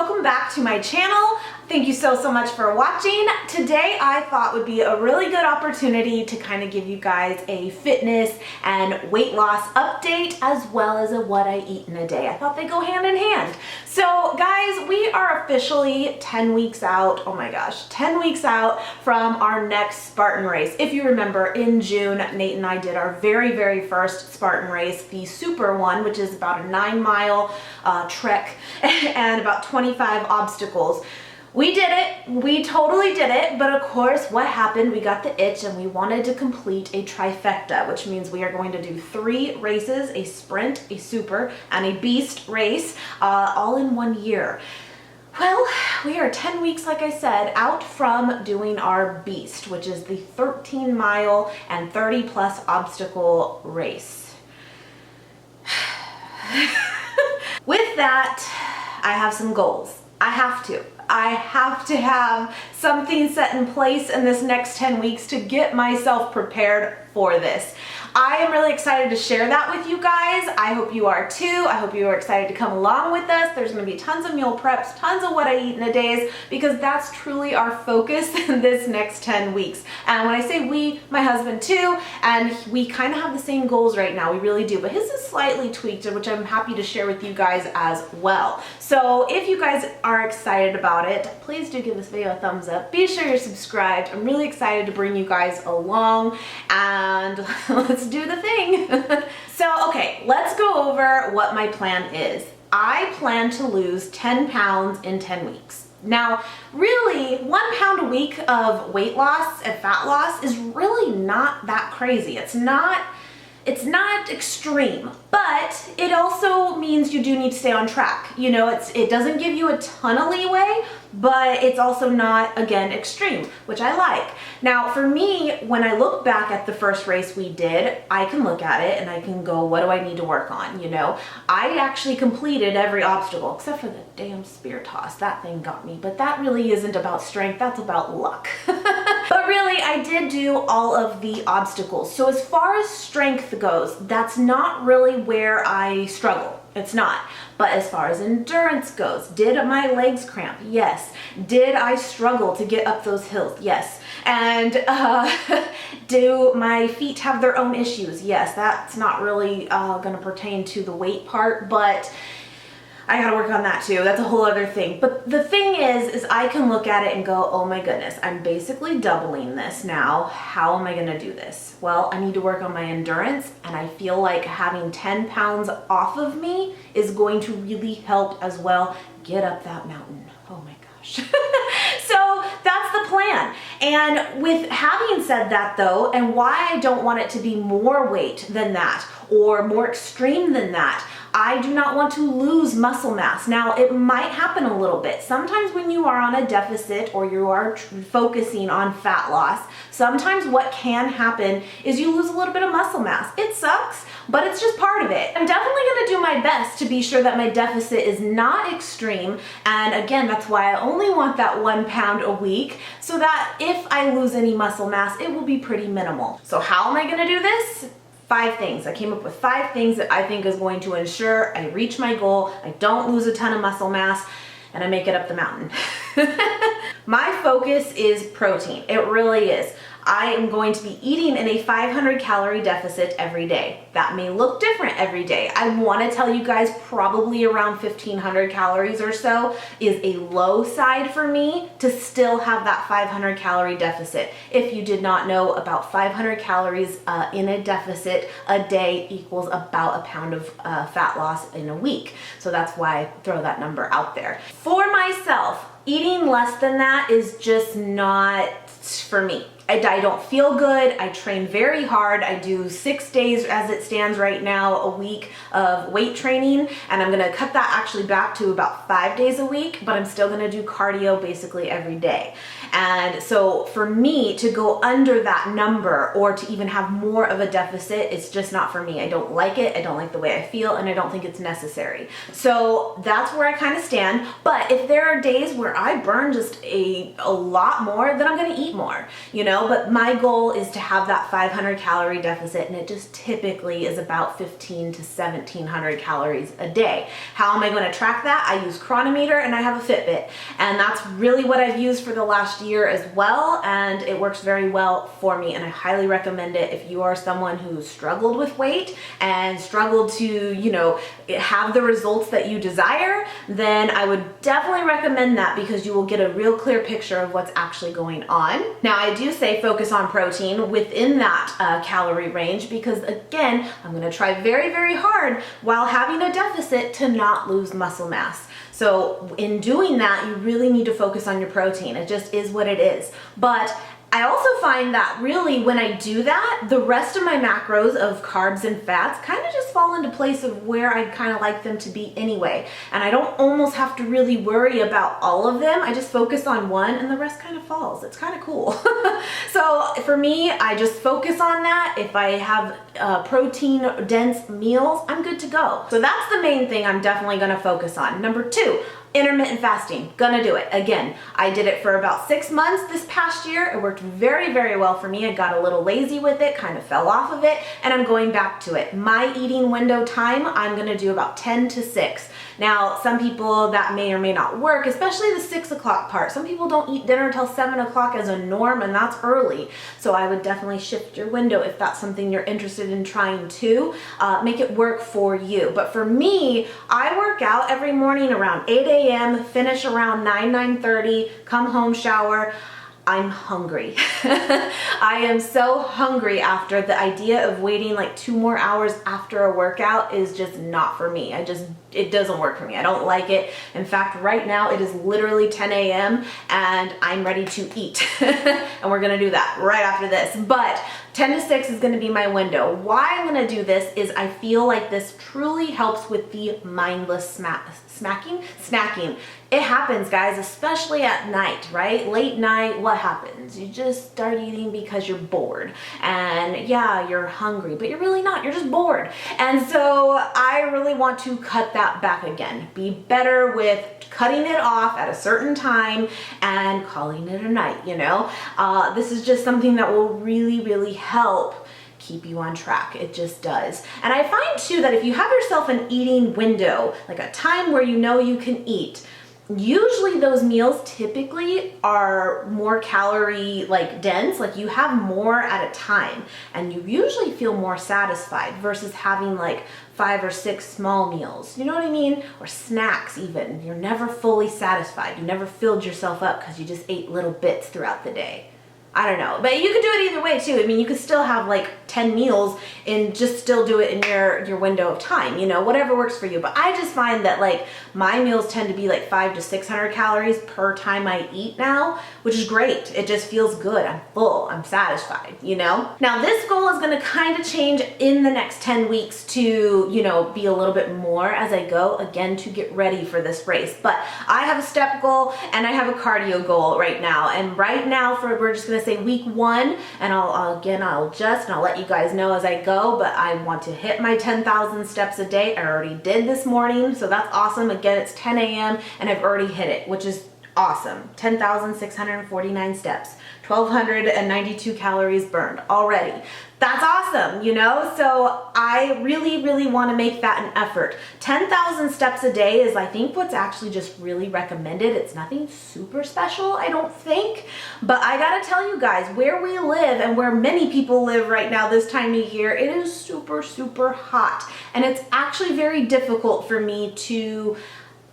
welcome back to my channel. Thank you so much for watching. Today I thought would be a really good opportunity to kind of give you guys a fitness and weight loss update as well as a what I eat in a day. I thought they go hand in hand. So guys, we are officially 10 weeks out, oh my gosh, 10 weeks out from our next Spartan race. If you remember, in June, Nate and I did our very first Spartan race, the super one, which is about a 9-mile trek and about 25 obstacles. We did it, we totally did it, but of course what happened, we got the itch and we wanted to complete a trifecta, which means we are going to do 3 races, a sprint, a super, and a beast race, all in 1 year. Well, we are 10 weeks, like I said, out from doing our beast, which is the 13-mile and 30+ obstacle race. With that, I have some goals. I have to have something set in place in this next 10 weeks to get myself prepared for this. I am really excited to share that with you guys. I hope you are too. I hope you are excited to come along with us. There's going to be tons of meal preps, tons of what I eat in a days, because that's truly our focus in this next 10 weeks. And when I say we, my husband too, and we kind of have the same goals right now. We really do, but his is slightly tweaked, which I'm happy to share with you guys as well. So if you guys are excited about it, please do give this video a thumbs up. Be sure you're subscribed. I'm really excited to bring you guys along, and let's do the thing. So, okay, let's go over what my plan is. I plan to lose 10 pounds in 10 weeks. Now, really, 1 pound a week of weight loss and fat loss is really not that crazy. It's not extreme, but it also means you do need to stay on track. You know, it doesn't give you a ton of leeway, but it's also not, again, extreme, which I like. Now, for me, when I look back at the first race we did, I can look at it and I can go, what do I need to work on? You know, I actually completed every obstacle except for the damn spear toss. That thing got me, but that really isn't about strength. That's about luck. But really, I did do all of the obstacles. So as far as strength goes, that's not really where I struggle. It's not. But as far as endurance goes, did my legs cramp? Yes. Did I struggle to get up those hills? Yes. And do my feet have their own issues? Yes. That's not really going to pertain to the weight part, but I gotta work on that too. That's a whole other thing. But the thing is I can look at it and go, oh my goodness, I'm basically doubling this now. How am I gonna do this? Well, I need to work on my endurance, and I feel like having 10 pounds off of me is going to really help as well get up that mountain. Oh my gosh. So that's the plan. And with having said that though, and why I don't want it to be more weight than that or more extreme than that, I do not want to lose muscle mass. Now, it might happen a little bit. Sometimes when you are on a deficit or you are focusing on fat loss, sometimes what can happen is you lose a little bit of muscle mass. It sucks, but it's just part of it. I'm definitely gonna do my best to be sure that my deficit is not extreme. And again, that's why I only want that 1 pound a week, so that if I lose any muscle mass, it will be pretty minimal. So how am I gonna do this? 5 things. I came up with 5 things that I think is going to ensure I reach my goal, I don't lose a ton of muscle mass, and I make it up the mountain. My focus is protein. It really is. I am going to be eating in a 500 calorie deficit every day. That may look different every day. I want to tell you guys probably around 1500 calories or so is a low side for me to still have that 500 calorie deficit. If you did not know, about 500 calories in a deficit a day equals about a pound of fat loss in a week. So that's why I throw that number out there. For myself, eating less than that is just not for me. I don't feel good. I train very hard. I do 6 days as it stands right now a week of weight training, and I'm gonna cut that actually back to about 5 days a week, but I'm still gonna do cardio basically every day. And so for me to go under that number or to even have more of a deficit, it's just not for me. I don't like it. I don't like the way I feel, and I don't think it's necessary. So that's where I kind of stand. But if there are days where I burn just a lot more, then I'm gonna eat more. You know, know, but my goal is to have that 500 calorie deficit, and it just typically is about 15 to 1700 calories a day. How am I going to track that? I use Chronometer and I have a Fitbit, and that's really what I've used for the last year as well, and it works very well for me, and I highly recommend it if you are someone who struggled with weight and struggled to, you know, have the results that you desire. Then I would definitely recommend that, because you will get a real clear picture of what's actually going on. Now, I do say focus on protein within that calorie range, because again, I'm going to try very, very hard while having a deficit to not lose muscle mass. So in doing that, you really need to focus on your protein. It just is what it is. But I also find that really when I do that, the rest of my macros of carbs and fats kind of just fall into place of where I'd kind of like them to be anyway. And I don't almost have to really worry about all of them. I just focus on one and the rest kind of falls. It's kind of cool. So for me, I just focus on that. If I have protein dense meals, I'm good to go. So that's the main thing I'm definitely going to focus on. Number 2, intermittent fasting. Gonna do it. Again, I did it for about 6 months this past year. It worked very, very well for me. I got a little lazy with it, kind of fell off of it, and I'm going back to it. My eating window time, I'm gonna do about 10 to 6. Now, some people that may or may not work, especially the 6 o'clock part. Some people don't eat dinner till 7 o'clock as a norm, and that's early. So I would definitely shift your window if that's something you're interested in trying to. Make it work for you. But for me, I work out every morning around 8 a.m., finish around 9:30, come home, shower. I'm hungry. I am so hungry after. The idea of waiting like 2 more hours after a workout is just not for me. It doesn't work for me. I don't like it. In fact, right now it is literally 10 a.m. and I'm ready to eat. And we're gonna do that right after this. But 10 to 6 is gonna be my window. Why I'm gonna do this is I feel like this truly helps with the mindless snacking. It happens, guys, especially at night, right? Late night, what happens? You just start eating because you're bored. And yeah, you're hungry, but you're really not. You're just bored. And so I really want to cut that back again. Be better with cutting it off at a certain time and calling it a night, you know? This is just something that will really, really help keep you on track. It just does. And I find too that if you have yourself an eating window, like a time where you know you can eat, usually those meals typically are more calorie dense, like you have more at a time and you usually feel more satisfied versus having like 5 or 6 small meals, you know what I mean? Or snacks even. You're never fully satisfied. You never filled yourself up because you just ate little bits throughout the day. I don't know, but you could do it either way too. I mean, you could still have like 10 meals and just still do it in your window of time, you know, whatever works for you. But I just find that like my meals tend to be like 500 to 600 calories per time I eat now, which is great. It just feels good. I'm full, I'm satisfied, you know? Now this goal is gonna kind of change in the next 10 weeks to, you know, be a little bit more as I go, again, to get ready for this race. But I have a step goal and I have a cardio goal right now. And right now we're just gonna say week 1, and I'll adjust and I'll let you guys know as I go, but I want to hit my 10,000 steps a day. I already did this morning, so that's awesome. Again, it's 10 a.m. and I've already hit it, which is awesome. 10,649 steps, 1,292 calories burned already. That's awesome, you know? So I really, really want to make that an effort. 10,000 steps a day is, I think, what's actually just really recommended. It's nothing super special, I don't think. But I gotta tell you guys, where we live and where many people live right now this time of year, it is super, super hot. And it's actually very difficult for me to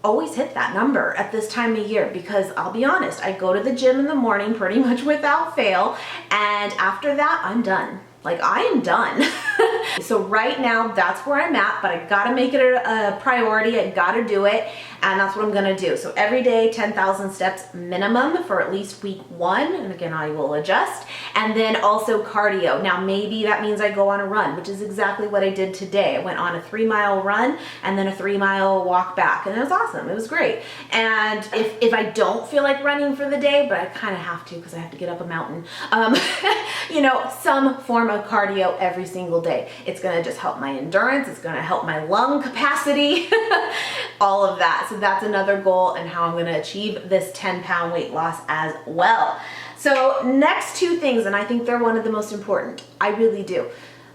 always hit that number at this time of year, because I'll be honest, I go to the gym in the morning pretty much without fail, and after that I'm done. Like, I am done. So right now that's where I'm at, but I gotta make it a priority. I gotta do it, and that's what I'm gonna do. So every day 10,000 steps minimum for at least week 1, and again I will adjust. And then also cardio. Now maybe that means I go on a run, which is exactly what I did today. I went on a 3-mile run and then a 3-mile walk back, and it was awesome. It was great. And if I don't feel like running for the day, but I kind of have to because I have to get up a mountain, you know, some form of cardio every single day. It's gonna just help my endurance, it's gonna help my lung capacity, all of that. So that's another goal and how I'm gonna achieve this 10-pound weight loss as well. So next two things, and I think they're one of the most important. I really do.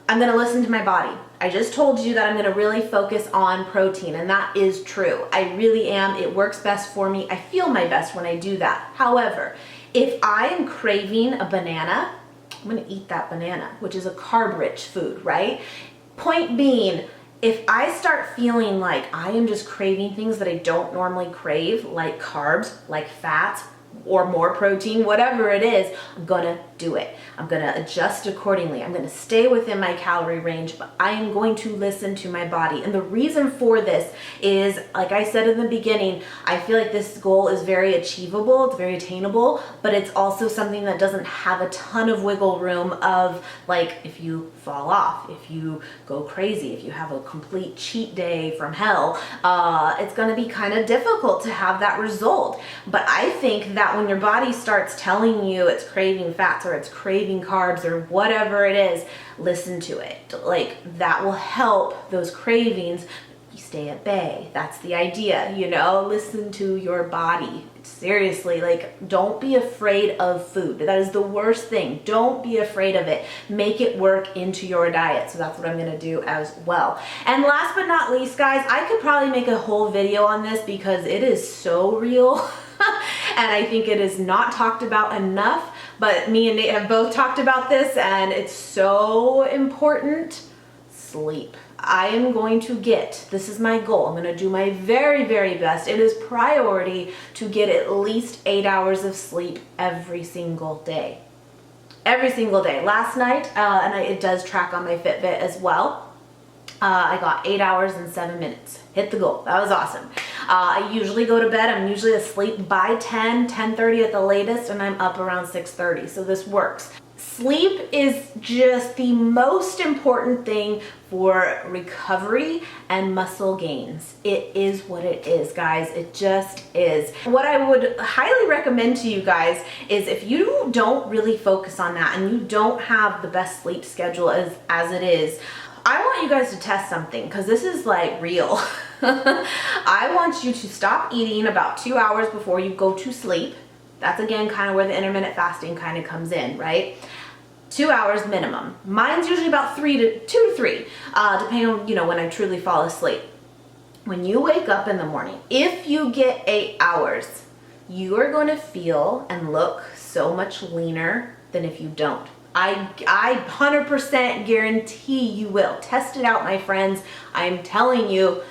I'm gonna listen to my body. I just told you that I'm gonna really focus on protein, and that is true. I really am. It works best for me. I feel my best when I do that. However, if I am craving a banana, I'm gonna eat that banana, which is a carb-rich food, right? Point being, if I start feeling like I am just craving things that I don't normally crave, like carbs, like fats, or more protein, whatever it is, I'm gonna do it. I'm gonna adjust accordingly. I'm gonna stay within my calorie range, but I am going to listen to my body. And the reason for this is, like I said in the beginning, I feel like this goal is very achievable, it's very attainable, but it's also something that doesn't have a ton of wiggle room of, like, if you fall off, if you go crazy, if you have a complete cheat day from hell, it's gonna be kind of difficult to have that result. But I think that when your body starts telling you it's craving fats or it's craving carbs or whatever it is, listen to it. Like, that will help those cravings. You stay at bay. That's the idea, you know? Listen to your body. Seriously, like, don't be afraid of food. That is the worst thing. Don't be afraid of it. Make it work into your diet. So that's what I'm gonna do as well. And last but not least, guys, I could probably make a whole video on this because it is so real. And I think it is not talked about enough, but me and Nate have both talked about this, and it's so important. Sleep. I am going to get, this is my goal, I'm going to do my very, very best. It is priority to get at least 8 hours of sleep every single day. Every single day. Last night, it does track on my Fitbit as well, I got 8 hours and 7 minutes. Hit the goal. That was awesome. I usually go to bed. I'm usually asleep by 10:30 at the latest, and I'm up around 6:30. So this works. Sleep is just the most important thing for recovery and muscle gains. It is what it is, guys. It just is. What I would highly recommend to you guys is, if you don't really focus on that and you don't have the best sleep schedule as it is, I want you guys to test something, because this is like real. I want you to stop eating about 2 hours before you go to sleep. That's again kind of where the intermittent fasting kind of comes in, right? 2 hours minimum. Mine's usually about 2 to 3, depending on, you know, when I truly fall asleep. When you wake up in the morning, if you get 8 hours, you are going to feel and look so much leaner than if you don't. I 100% guarantee you will. Test it out, my friends. I'm telling you,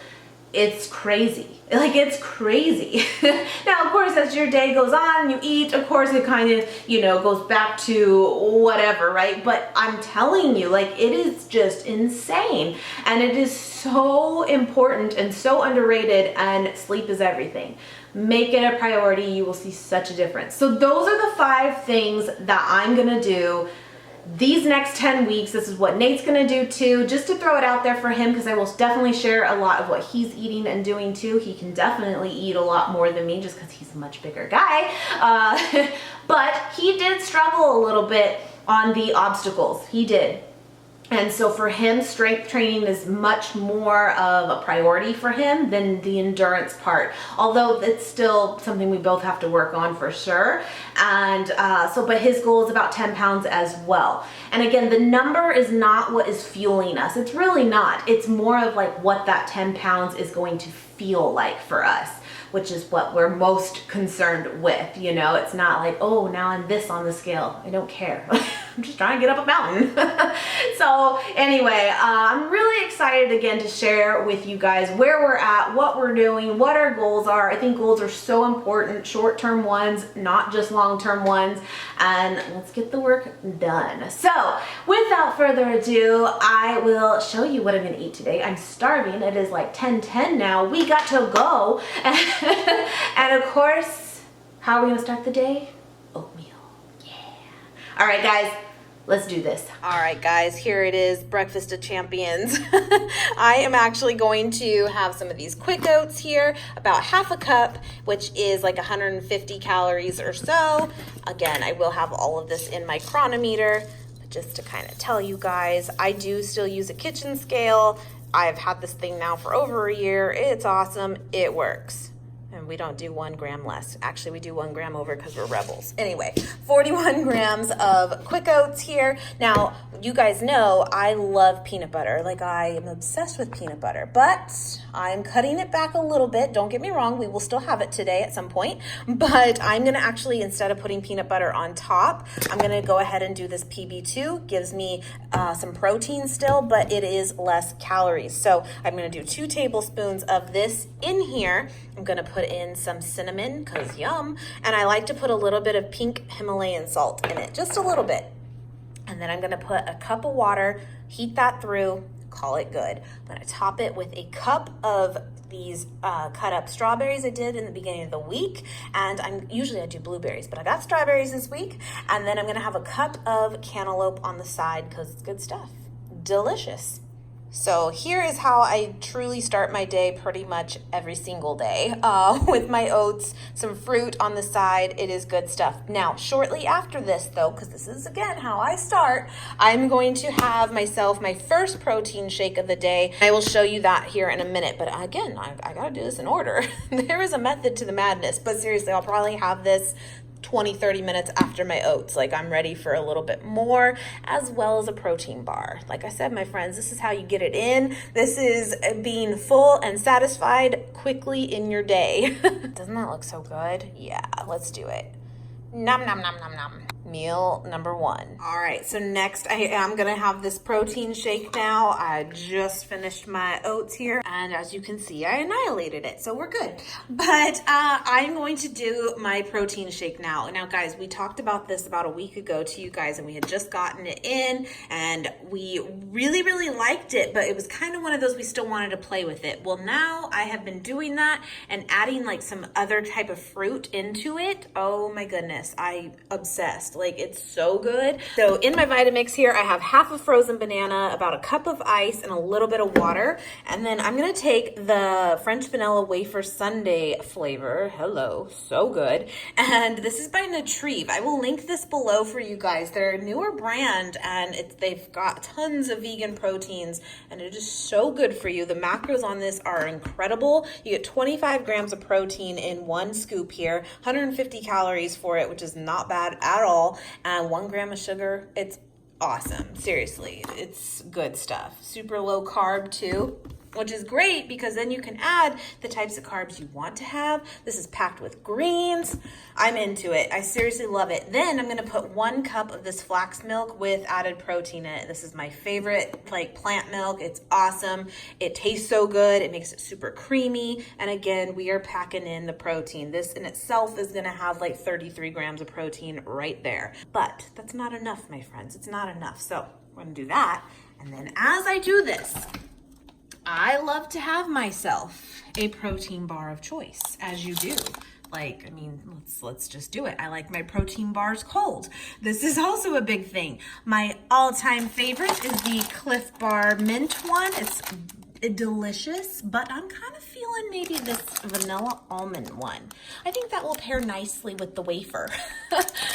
it's crazy. Like, it's crazy. Now, of course, as your day goes on, you eat, of course, it kind of, you know, goes back to whatever, right? But I'm telling you, like, it is just insane. And it is so important and so underrated, and sleep is everything. Make it a priority. You will see such a difference. So those are the 5 things that I'm gonna do these next 10 weeks. This is what Nate's gonna do too, just to throw it out there for him, because I will definitely share a lot of what he's eating and doing too. He can definitely eat a lot more than me just because he's a much bigger guy. But he did struggle a little bit on the obstacles. He did. And so for him, strength training is much more of a priority for him than the endurance part. Although it's still something we both have to work on for sure. And but his goal is about 10 pounds as well. And again, the number is not what is fueling us. It's really not. It's more of like what that 10 pounds is going to feel like for us, which is what we're most concerned with. You know, it's not like, oh, now I'm this on the scale. I don't care. I'm just trying to get up a mountain. So anyway, I'm really excited again to share with you guys where we're at, what we're doing, what our goals are. I think goals are so important, short-term ones, not just long-term ones, and let's get the work done. So without further ado, I will show you what I'm gonna eat today. I'm starving. It is like 10:10 now. We got to go. And of course, how are we gonna start the day? Oatmeal. Yeah. All right, guys, let's do this. All right, guys, here it is, breakfast of champions. I am actually going to have some of these quick oats here, about half a cup, which is like 150 calories or so. Again, I will have all of this in my chronometer, but just to kind of tell you guys, I do still use a kitchen scale. I've had this thing now for over a year. It's awesome. It works. And and we don't do 1 gram less. Actually, we do 1 gram over because we're rebels. Anyway, 41 grams of quick oats here. Now, you guys know I love peanut butter. Like, I am obsessed with peanut butter, but I'm cutting it back a little bit. Don't get me wrong, we will still have it today at some point, but I'm gonna actually, instead of putting peanut butter on top, I'm gonna go ahead and do this PB2. Gives me some protein still, but it is less calories. So I'm gonna do 2 tablespoons of this in here. I'm gonna put in some cinnamon, cause yum, and I like to put a little bit of pink Himalayan salt in it, just a little bit. And then I'm gonna put a cup of water, heat that through, call it good. I'm gonna top it with a cup of these cut up strawberries I did in the beginning of the week, and usually I do blueberries, but I got strawberries this week. And then I'm gonna have a cup of cantaloupe on the side because it's good stuff. Delicious. So here is how I truly start my day pretty much every single day with my oats, some fruit on the side. It is good stuff. Now, shortly after this though, because this is again how I start, I'm going to have myself my first protein shake of the day. I will show you that here in a minute, but again, I gotta do this in order. There is a method to the madness, but seriously, I'll probably have this 20-30 minutes after my oats. Like, I'm ready for a little bit more, as well as a protein bar. Like I said, my friends, this is how you get it in. This is being full and satisfied quickly in your day. Doesn't that look so good? Yeah, let's do it. Nom, nom, nom, nom, nom. Meal number 1. All right, so next I am gonna have this protein shake now. I just finished my oats here, and as you can see, I annihilated it, so we're good. But I'm going to do my protein shake now. Now, guys, we talked about this about a week ago to you guys, and we had just gotten it in, and we really, really liked it, but it was kind of one of those we still wanted to play with it. Well, now I have been doing that and adding like some other type of fruit into it. Oh my goodness, I obsessed. Like, it's so good. So in my Vitamix here, I have half a frozen banana, about a cup of ice, and a little bit of water. And then I'm gonna take the French vanilla wafer sundae flavor. Hello, so good. And this is by Nutrive. I will link this below for you guys. They're a newer brand, and they've got tons of vegan proteins, and it is so good for you. The macros on this are incredible. You get 25 grams of protein in 1 scoop here, 150 calories for it, which is not bad at all. And 1 gram of sugar. It's awesome. Seriously, it's good stuff. Super low carb too, which is great because then you can add the types of carbs you want to have. This is packed with greens. I'm into it. I seriously love it. Then I'm gonna put 1 cup of this flax milk with added protein in it. This is my favorite, like, plant milk. It's awesome. It tastes so good. It makes it super creamy. And again, we are packing in the protein. This in itself is gonna have like 33 grams of protein right there. But that's not enough, my friends. It's not enough. So we're gonna do that. And then as I do this, I love to have myself a protein bar of choice, as you do. Like, I mean, let's just do it. I like my protein bars cold. This is also a big thing. My all-time favorite is the Cliff Bar mint one. It's delicious, but I'm kind of feeling maybe this vanilla almond one. I think that will pair nicely with the wafer.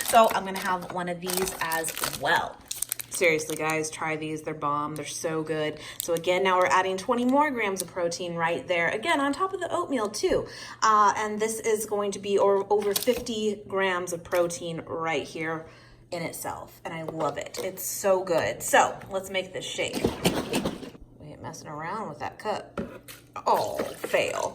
So I'm gonna have one of these as well. Seriously, guys, try these. They're bomb. They're so good. So again, now we're adding 20 more grams of protein right there. Again, on top of the oatmeal too. And this is going to be over 50 grams of protein right here in itself. And I love it. It's so good. So let's make this shake. We ain't messing around with that cup. Oh, fail.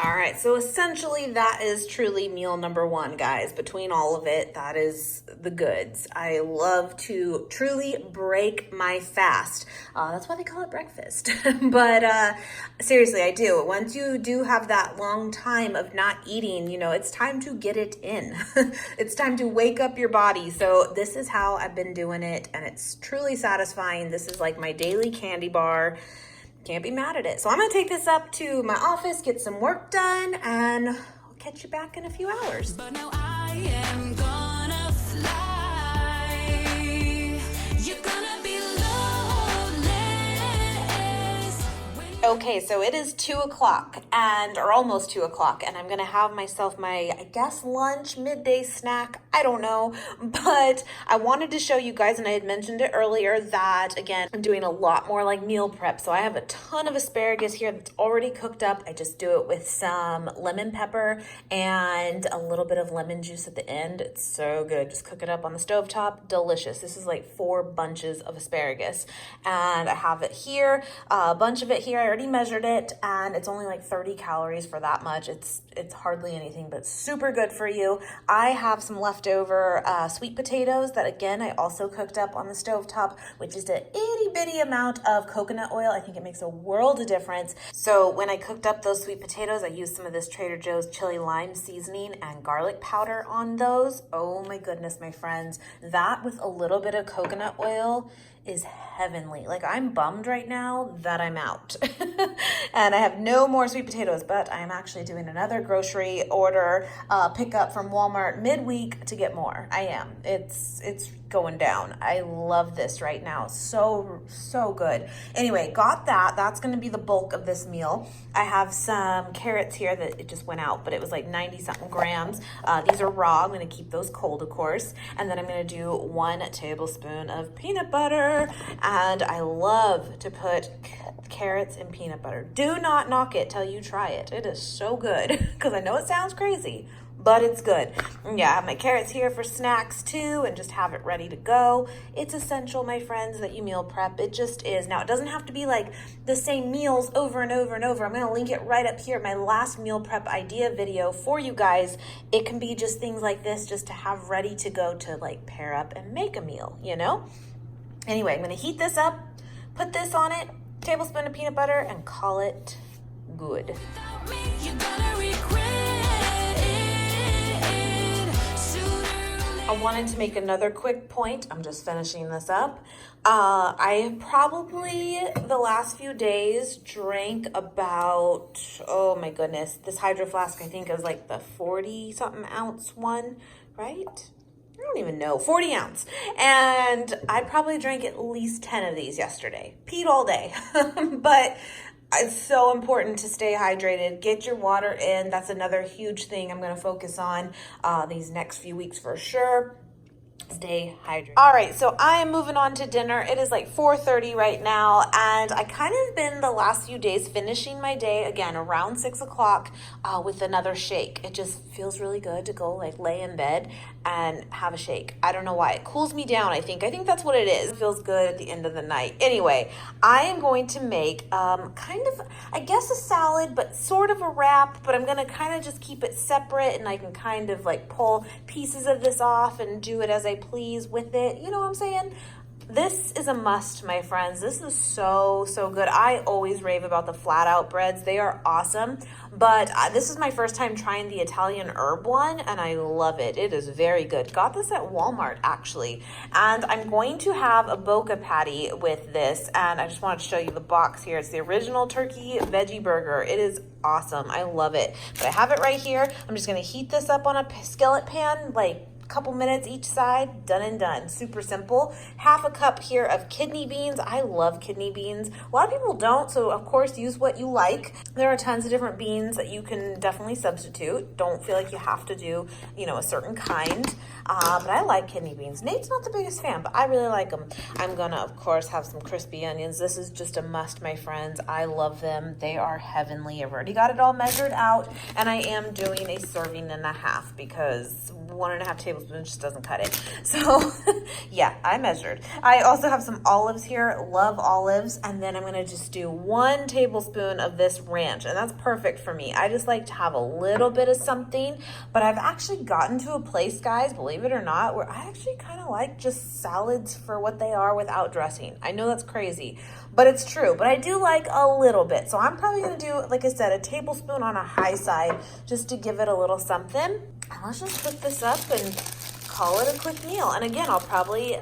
All right, so essentially that is truly meal number 1, guys. Between all of it, that is the goods. I love to truly break my fast. That's why they call it breakfast. But seriously, I do. Once you do have that long time of not eating, you know, it's time to get it in. It's time to wake up your body. So this is how I've been doing it, and it's truly satisfying. This is like my daily candy bar. Can't be mad at it. So I'm gonna take this up to my office, get some work done, and I'll catch you back in a few hours. But now I am gonna fly. You're gonna be loveless when Okay, so it is 2 o'clock or almost 2 o'clock, and I'm gonna have myself my, I guess, lunch, midday snack. I don't know, but I wanted to show you guys, and I had mentioned it earlier, that again, I'm doing a lot more like meal prep. So I have a ton of asparagus here that's already cooked up. I just do it with some lemon pepper and a little bit of lemon juice at the end. It's so good. Just cook it up on the stovetop. Delicious. This is like 4 bunches of asparagus, and I have it here, a bunch of it here. I already measured it, and it's only like 30 calories for that much. It's hardly anything, but super good for you. I have some leftover sweet potatoes that, again, I also cooked up on the stovetop with just an itty bitty amount of coconut oil. I think it makes a world of difference. So when I cooked up those sweet potatoes, I used some of this Trader Joe's chili lime seasoning and garlic powder on those. Oh my goodness, my friends, that with a little bit of coconut oil is heavenly. Like, I'm bummed right now that I'm out and I have no more sweet potatoes, but I'm actually doing another grocery order pickup from Walmart midweek to get more. I am. It's going down. I love this right now. So good. Anyway, got that. That's going to be the bulk of this meal. I have some carrots here that it just went out, but it was like 90 something grams. These are raw. I'm going to keep those cold, of course. And then I'm going to do 1 tablespoon of peanut butter. And I love to put carrots in peanut butter. Do not knock it till you try it. It is so good, because I know it sounds crazy, but it's good. Yeah, I have my carrots here for snacks too, and just have it ready to go. It's essential, my friends, that you meal prep. It just is. Now, it doesn't have to be like the same meals over and over and over. I'm going to link it right up here, my last meal prep idea video for you guys. It can be just things like this, just to have ready to go to like pair up and make a meal, you know? Anyway, I'm going to heat this up, put this on it, tablespoon of peanut butter, and call it good. Without me, you're gonna regret it. Sooner or later. I wanted to make another quick point. I'm just finishing this up. I probably, the last few days, drank about, oh my goodness, this Hydro Flask, I think, is like the 40-something ounce one, right? I don't even know, 40 ounce. And I probably drank at least 10 of these yesterday. Peed all day. But it's so important to stay hydrated. Get your water in. That's another huge thing I'm going to focus on these next few weeks for sure. Stay hydrated. All right, so I am moving on to dinner. It is like 4:30 right now, and I kind of been the last few days finishing my day again around 6 o'clock with another shake. It just feels really good to go like lay in bed and have a shake. I don't know why. It cools me down, I think that's what it is. It feels good at the end of the night. Anyway, I am going to make kind of, I guess, a salad, but sort of a wrap, but I'm going to kind of just keep it separate, and I can kind of like pull pieces of this off and do it as I please with it. You know what I'm saying? This is a must, my friends. This is so good. I always rave about the flat out breads. They are awesome, but this is my first time trying the Italian herb one, and I love it. It is very good. Got this at Walmart, actually, and I'm going to have a boca patty with this, and I just wanted to show you the box here. It's the original turkey veggie burger. It is awesome. I love it, but I have it right here. I'm just going to heat this up on a skillet pan, like couple minutes each side, done and done. Super simple. Half a cup here of kidney beans. I love kidney beans. A lot of people don't, so of course use what you like. There are tons of different beans that you can definitely substitute. Don't feel like you have to do, you know, a certain kind. But I like kidney beans. Nate's not the biggest fan, but I really like them. I'm gonna, of course, have some crispy onions. This is just a must, my friends. I love them. They are heavenly. I've already got it all measured out, and I am doing a serving and a half because 1.5 tablespoons just doesn't cut it. So yeah, I measured. I also have some olives here. Love olives. And then I'm gonna just do 1 tablespoon of this ranch, and that's perfect for me. I just like to have a little bit of something, but I've actually gotten to a place, guys, believe it or not, where I actually kind of like just salads for what they are without dressing. I know that's crazy, but it's true. But I do like a little bit. So I'm probably gonna do, like I said, a tablespoon on a high side just to give it a little something. And let's just put this up and call it a quick meal. And again, I'll probably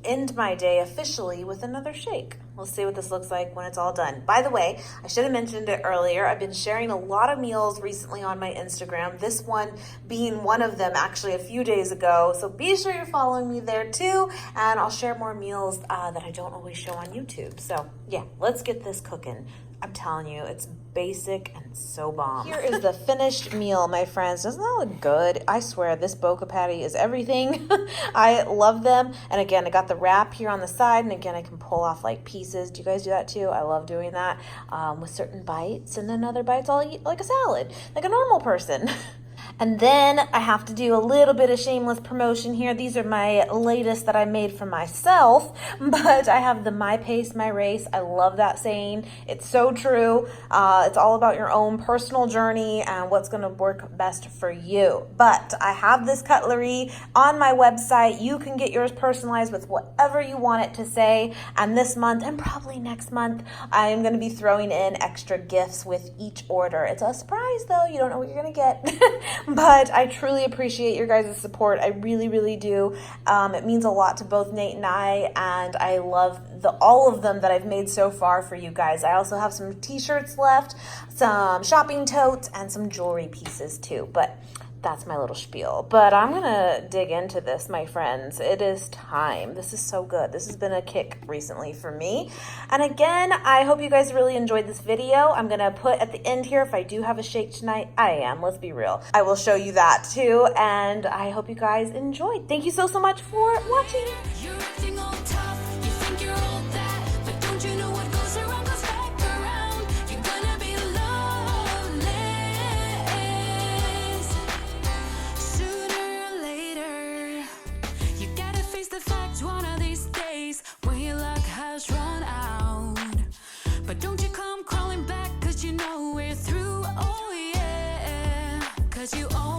end my day officially with another shake. We'll see what this looks like when it's all done. By the way, I should have mentioned it earlier. I've been sharing a lot of meals recently on my Instagram, this one being one of them actually a few days ago. So be sure you're following me there too, and I'll share more meals that I don't always show on YouTube. So yeah, let's get this cooking. I'm telling you, it's basic and so bomb. Here is the finished meal, my friends. Doesn't that look good? I swear, this boca patty is everything. I love them. And again, I got the wrap here on the side, and again, I can pull off like pieces. Do you guys do that too? I love doing that with certain bites, and then other bites I'll eat like a salad, like a normal person. And then I have to do a little bit of shameless promotion here. These are my latest that I made for myself, but I have the my pace, my race. I love that saying. It's so true. It's all about your own personal journey and what's going to work best for you. But I have this cutlery on my website. You can get yours personalized with whatever you want it to say. And this month, and probably next month, I am going to be throwing in extra gifts with each order. It's a surprise though. You don't know what you're going to get. But I truly appreciate your guys' support. I really, really do. It means a lot to both Nate and I love all of them that I've made so far for you guys. I also have some t-shirts left, some shopping totes, and some jewelry pieces too. But that's my little spiel. But I'm gonna dig into this, my friends. It is time. This is so good. This has been a kick recently for me. And again, I hope you guys really enjoyed this video. I'm gonna put at the end here, if I do have a shake tonight, I am, let's be real. I will show you that too. And I hope you guys enjoyed. Thank you so much for watching. You're acting all tough, you think you're all that, but don't you know what goes around comes back around? You're gonna be loveless sooner or later. You gotta face the facts one of these days when your luck has run out. But don't you come crawling back, cause you know we're through, oh yeah, cause you own